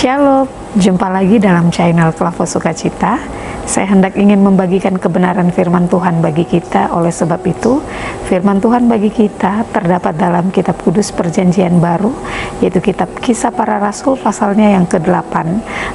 Shalom, jumpa lagi dalam channel Klavo Sukacita. Saya hendak ingin membagikan kebenaran firman Tuhan bagi kita. Oleh sebab itu, firman Tuhan bagi kita terdapat dalam kitab kudus perjanjian baru, yaitu kitab Kisah Para Rasul pasalnya yang ke-8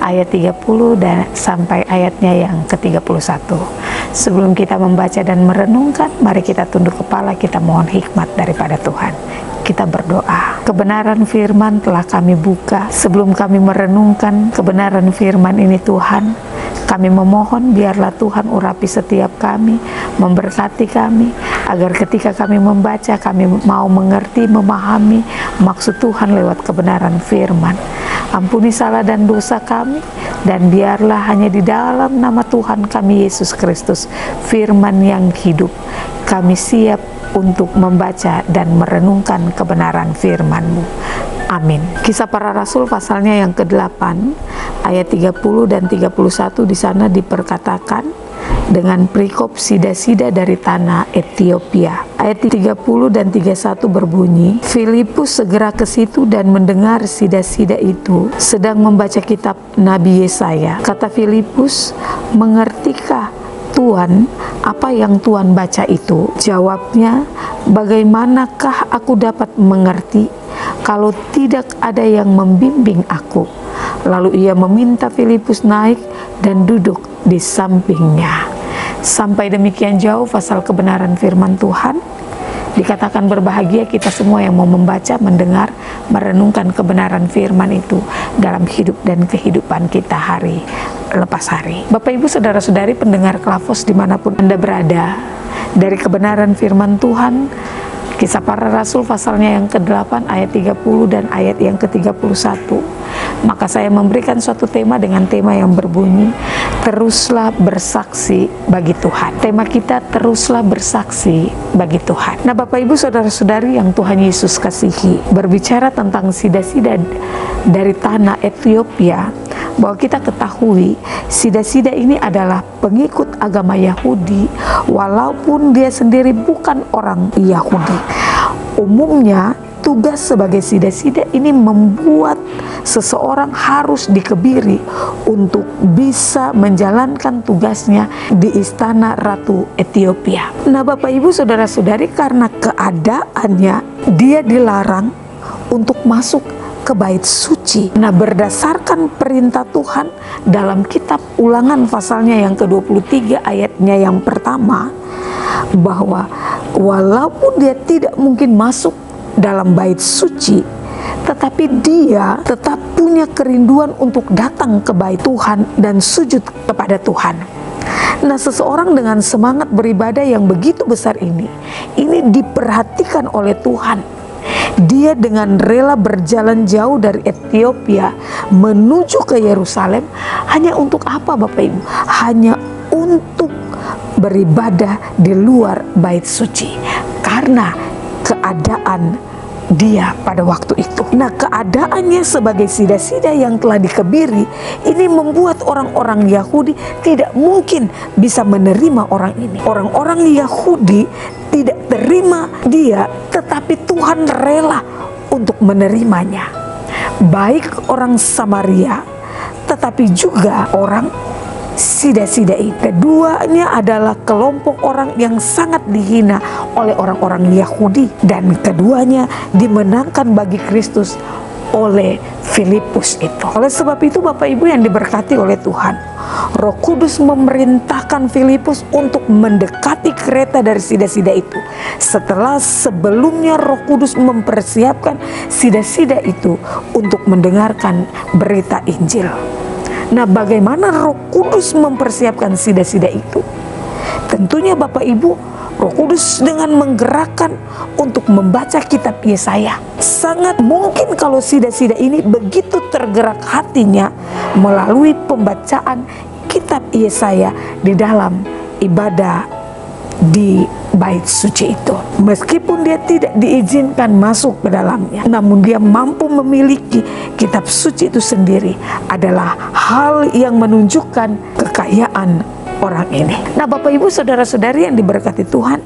ayat 30 dan sampai ayatnya yang ke-31. Sebelum kita membaca dan merenungkan, mari kita tunduk kepala, kita mohon hikmat daripada Tuhan. Kita berdoa. Kebenaran firman telah kami buka. Sebelum kami merenungkan kebenaran firman ini, Tuhan, kami memohon biarlah Tuhan urapi setiap kami, memberkati kami, agar ketika kami membaca, kami mau mengerti, memahami maksud Tuhan lewat kebenaran firman. Ampuni salah dan dosa kami, dan biarlah hanya di dalam nama Tuhan kami Yesus Kristus, firman yang hidup, kami siap untuk membaca dan merenungkan kebenaran firman-Mu. Amin. Kisah Para Rasul pasalnya yang ke-8 ayat 30 dan 31 di sana diperkatakan dengan perikop sida-sida dari tanah Ethiopia. Ayat 30 dan 31 berbunyi, Filipus segera ke situ dan mendengar sida-sida itu sedang membaca kitab Nabi Yesaya. Kata Filipus, "Mengertikah Tuhan apa yang Tuhan baca itu?" Jawabnya, "Bagaimanakah aku dapat mengerti kalau tidak ada yang membimbing aku?" Lalu ia meminta Filipus naik dan duduk di sampingnya. Sampai demikian jauh pasal kebenaran firman Tuhan. Dikatakan berbahagia kita semua yang mau membaca, mendengar, merenungkan kebenaran firman itu dalam hidup dan kehidupan kita hari lepas hari. Bapak Ibu Saudara-saudari pendengar Klavos dimanapun Anda berada, dari kebenaran firman Tuhan, Kisah Para Rasul pasalnya yang ke-8 ayat 30 dan ayat yang ke-31, maka saya memberikan suatu tema dengan tema yang berbunyi, teruslah bersaksi bagi Tuhan. Tema kita, teruslah bersaksi bagi Tuhan. Nah Bapak Ibu Saudara-saudari yang Tuhan Yesus kasihi, berbicara tentang sida-sida dari tanah Ethiopia, bahwa kita ketahui sida-sida ini adalah pengikut agama Yahudi, walaupun dia sendiri bukan orang Yahudi. Umumnya tugas sebagai sida-sida ini membuat seseorang harus dikebiri untuk bisa menjalankan tugasnya di istana Ratu Ethiopia. Nah Bapak Ibu Saudara-saudari, karena keadaannya dia dilarang untuk masuk ke bait suci. Nah berdasarkan perintah Tuhan dalam kitab Ulangan pasalnya yang ke-23 ayatnya yang pertama, bahwa walaupun dia tidak mungkin masuk dalam bait suci, tetapi dia tetap punya kerinduan untuk datang ke bait Tuhan dan sujud kepada Tuhan. Nah seseorang dengan semangat beribadah yang begitu besar ini diperhatikan oleh Tuhan. Dia dengan rela berjalan jauh dari Ethiopia menuju ke Yerusalem. Hanya untuk apa Bapak Ibu? Hanya untuk beribadah di luar bait suci, karena keadaan dia pada waktu itu. Nah keadaannya sebagai sida-sida yang telah dikebiri ini membuat orang-orang Yahudi tidak mungkin bisa menerima orang ini. Orang-orang Yahudi tidak terima dia, tetapi Tuhan rela untuk menerimanya. Baik orang Samaria, tetapi juga orang sida-sida ini. Keduanya adalah kelompok orang yang sangat dihina oleh orang-orang Yahudi, dan keduanya dimenangkan bagi Kristus oleh Filipus itu. Oleh sebab itu Bapak Ibu yang diberkati oleh Tuhan, Roh Kudus memerintahkan Filipus untuk mendekati kereta dari sida-sida itu, setelah sebelumnya Roh Kudus mempersiapkan sida-sida itu untuk mendengarkan berita Injil. Nah bagaimana Roh Kudus mempersiapkan sida-sida itu? Tentunya Bapak Ibu, Roh Kudus dengan menggerakkan untuk membaca kitab Yesaya. Sangat mungkin kalau sida-sida ini begitu tergerak hatinya melalui pembacaan kitab Yesaya di dalam ibadah di bait suci itu. Meskipun dia tidak diizinkan masuk ke dalamnya, namun dia mampu memiliki kitab suci itu sendiri, adalah hal yang menunjukkan kekayaan orang ini. Nah, Bapak Ibu saudara-saudari yang diberkati Tuhan,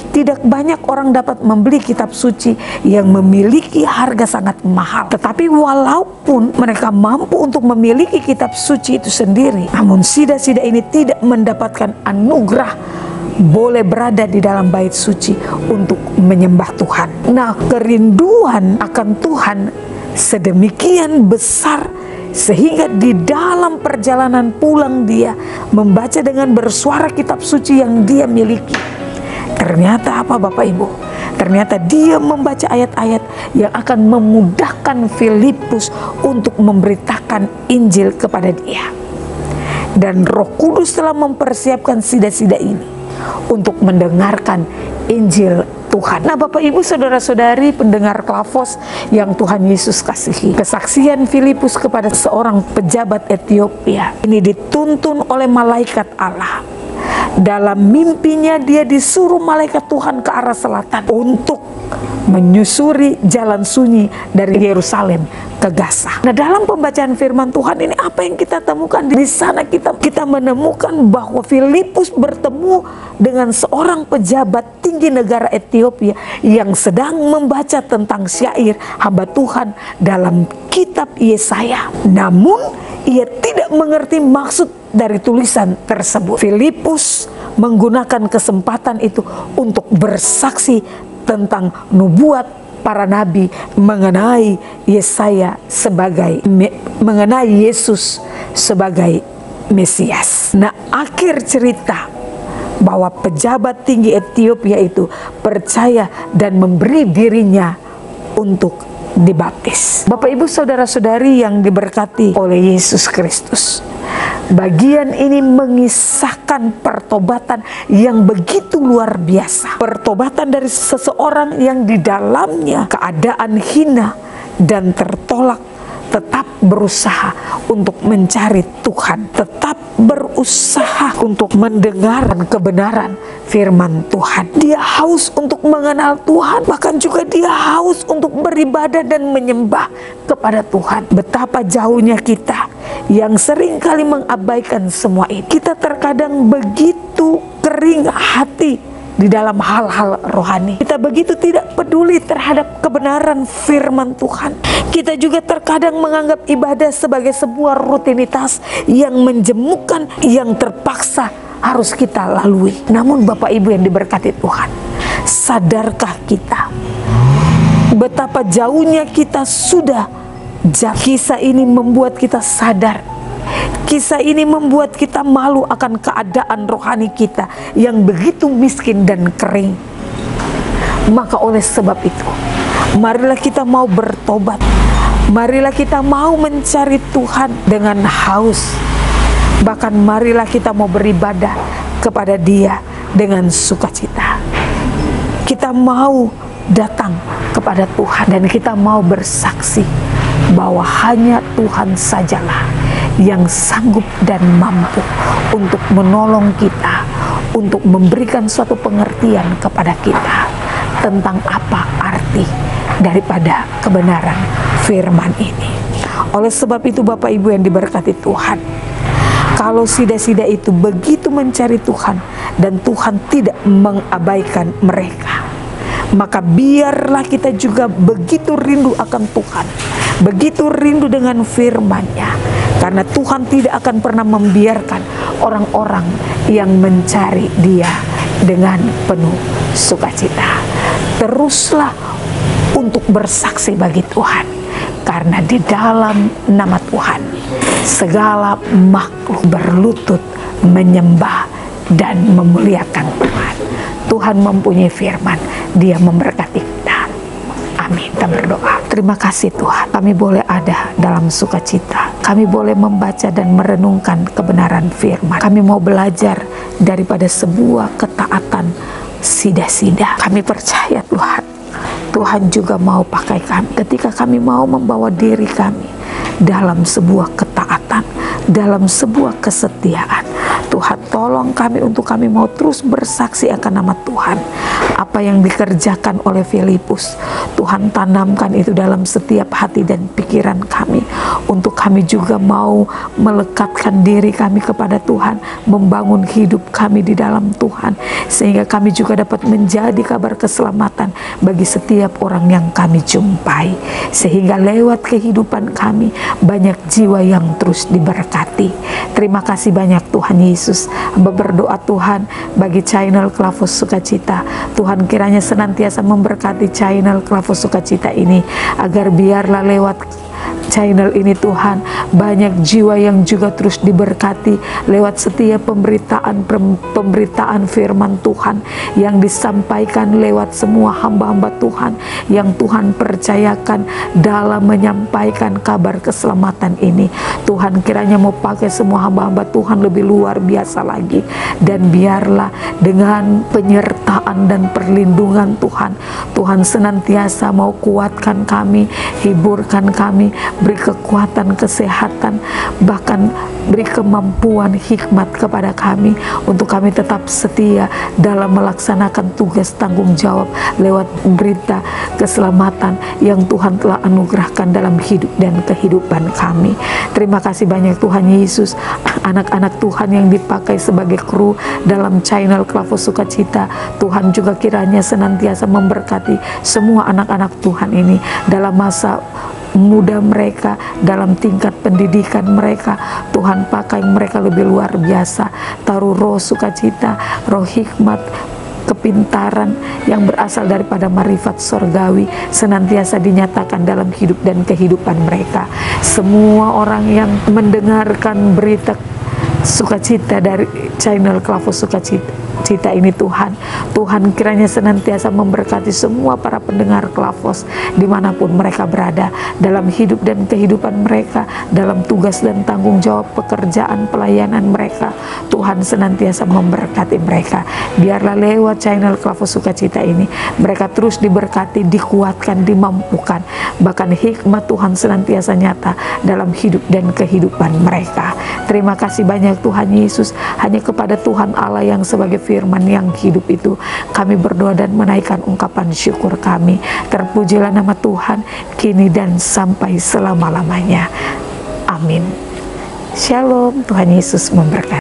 tidak banyak orang dapat membeli kitab suci yang memiliki harga sangat mahal. Tetapi walaupun mereka mampu untuk memiliki kitab suci itu sendiri, namun sida-sida ini tidak mendapatkan anugerah boleh berada di dalam bait suci untuk menyembah Tuhan. Nah, kerinduan akan Tuhan sedemikian besar sehingga di dalam perjalanan pulang dia membaca dengan bersuara kitab suci yang dia miliki. Ternyata apa Bapak Ibu? Ternyata dia membaca ayat-ayat yang akan memudahkan Filipus untuk memberitakan Injil kepada dia. Dan Roh Kudus telah mempersiapkan sida-sida ini untuk mendengarkan Injil Tuhan. Nah, Bapak Ibu saudara-saudari pendengar Klavos yang Tuhan Yesus kasihi, kesaksian Filipus kepada seorang pejabat Ethiopia ini dituntun oleh malaikat Allah. Dalam mimpinya dia disuruh malaikat Tuhan ke arah selatan untuk menyusuri jalan sunyi dari Yerusalem ke Gaza. Nah, dalam pembacaan firman Tuhan ini apa yang kita temukan di sana? Kita menemukan bahwa Filipus bertemu dengan seorang pejabat tinggi negara Ethiopia yang sedang membaca tentang syair hamba Tuhan dalam kitab Yesaya. Namun ia tidak mengerti maksud dari tulisan tersebut. Filipus menggunakan kesempatan itu untuk bersaksi tentang nubuat para nabi mengenai Yesaya mengenai Yesus sebagai Mesias. Nah, akhir cerita bahwa pejabat tinggi Ethiopia itu percaya dan memberi dirinya untuk dibaptis. Bapak Ibu saudara-saudari yang diberkati oleh Yesus Kristus, bagian ini mengisahkan pertobatan yang begitu luar biasa. Pertobatan dari seseorang yang di dalamnya keadaan hina dan tertolak tetap berusaha untuk mencari Tuhan, tetap berusaha untuk mendengar kebenaran firman Tuhan. Dia haus untuk mengenal Tuhan, bahkan juga dia haus untuk beribadah dan menyembah kepada Tuhan. Betapa jauhnya kita yang sering kali mengabaikan semua ini. Kita terkadang begitu kering hati di dalam hal-hal rohani. Kita begitu tidak peduli terhadap kebenaran firman Tuhan. Kita juga terkadang menganggap ibadah sebagai sebuah rutinitas yang menjemukkan, yang terpaksa harus kita lalui. Namun Bapak Ibu yang diberkati Tuhan, sadarkah kita betapa jauhnya kita sudah jauh? Kisah ini membuat kita sadar. Kisah ini membuat kita malu akan keadaan rohani kita yang begitu miskin dan kering. Maka oleh sebab itu, marilah kita mau bertobat. Marilah kita mau mencari Tuhan dengan haus. Bahkan marilah kita mau beribadah kepada Dia dengan sukacita. Kita mau datang kepada Tuhan dan kita mau bersaksi bahwa hanya Tuhan sajalah yang sanggup dan mampu untuk menolong kita, untuk memberikan suatu pengertian kepada kita tentang apa arti daripada kebenaran firman ini. Oleh sebab itu Bapak Ibu yang diberkati Tuhan, kalau sida-sida itu begitu mencari Tuhan dan Tuhan tidak mengabaikan mereka, maka biarlah kita juga begitu rindu akan Tuhan, begitu rindu dengan firman-Nya. Karena Tuhan tidak akan pernah membiarkan orang-orang yang mencari Dia dengan penuh sukacita. Teruslah untuk bersaksi bagi Tuhan. Karena di dalam nama Tuhan, segala makhluk berlutut menyembah dan memuliakan Tuhan. Tuhan mempunyai firman, Dia memberkati kita. Amin. Kita berdoa. Terima kasih Tuhan, kami boleh ada dalam sukacita. Kami boleh membaca dan merenungkan kebenaran firman. Kami mau belajar daripada sebuah ketaatan sida-sida. Kami percaya Tuhan, Tuhan juga mau pakai kami ketika kami mau membawa diri kami dalam sebuah ketaatan, dalam sebuah kesetiaan, Tuhan, tolong kami untuk kami mau terus bersaksi akan nama Tuhan. Apa yang dikerjakan oleh Filipus, Tuhan tanamkan itu dalam setiap hati dan pikiran kami, untuk kami juga mau melekatkan diri kami kepada Tuhan, membangun hidup kami di dalam Tuhan, sehingga kami juga dapat menjadi kabar keselamatan bagi setiap orang yang kami jumpai, sehingga lewat kehidupan kami banyak jiwa yang terus diberkati. Terima kasih banyak Tuhan Yesus. Hamba berdoa Tuhan bagi channel Klavos Sukacita, Tuhan kiranya senantiasa memberkati channel Klavos Sukacita ini, agar biarlah lewat channel ini Tuhan, banyak jiwa yang juga terus diberkati lewat setiap pemberitaan firman Tuhan yang disampaikan lewat semua hamba-hamba Tuhan yang Tuhan percayakan dalam menyampaikan kabar keselamatan ini. Tuhan kiranya mau pakai semua hamba-hamba Tuhan lebih luar biasa lagi, dan biarlah dengan penyertaan dan perlindungan Tuhan, Tuhan senantiasa mau kuatkan kami, hiburkan kami, beri kekuatan, kesehatan, bahkan beri kemampuan, hikmat kepada kami untuk kami tetap setia dalam melaksanakan tugas tanggung jawab lewat berita keselamatan yang Tuhan telah anugerahkan dalam hidup dan kehidupan kami. Terima kasih banyak Tuhan Yesus. Anak-anak Tuhan yang dipakai sebagai kru dalam channel Klavos Sukacita, Tuhan juga kiranya senantiasa memberkati semua anak-anak Tuhan ini dalam masa muda mereka, dalam tingkat pendidikan mereka. Tuhan pakai mereka lebih luar biasa, taruh roh sukacita, roh hikmat, kepintaran yang berasal daripada marifat sorgawi senantiasa dinyatakan dalam hidup dan kehidupan mereka. Semua orang yang mendengarkan berita sukacita dari channel Klavos Sukacita ini Tuhan, Tuhan kiranya senantiasa memberkati semua para pendengar Klavos dimanapun mereka berada, dalam hidup dan kehidupan mereka, dalam tugas dan tanggung jawab pekerjaan pelayanan mereka. Tuhan senantiasa memberkati mereka. Biarlah lewat channel Klavos Sukacita ini mereka terus diberkati, dikuatkan, dimampukan, bahkan hikmat Tuhan senantiasa nyata dalam hidup dan kehidupan mereka. Terima kasih banyak Tuhan Yesus. Hanya kepada Tuhan Allah yang sebagai firman yang hidup itu kami berdoa dan menaikkan ungkapan syukur kami. Terpujilah nama Tuhan kini dan sampai selama-lamanya. Amin. Shalom. Tuhan Yesus memberkati.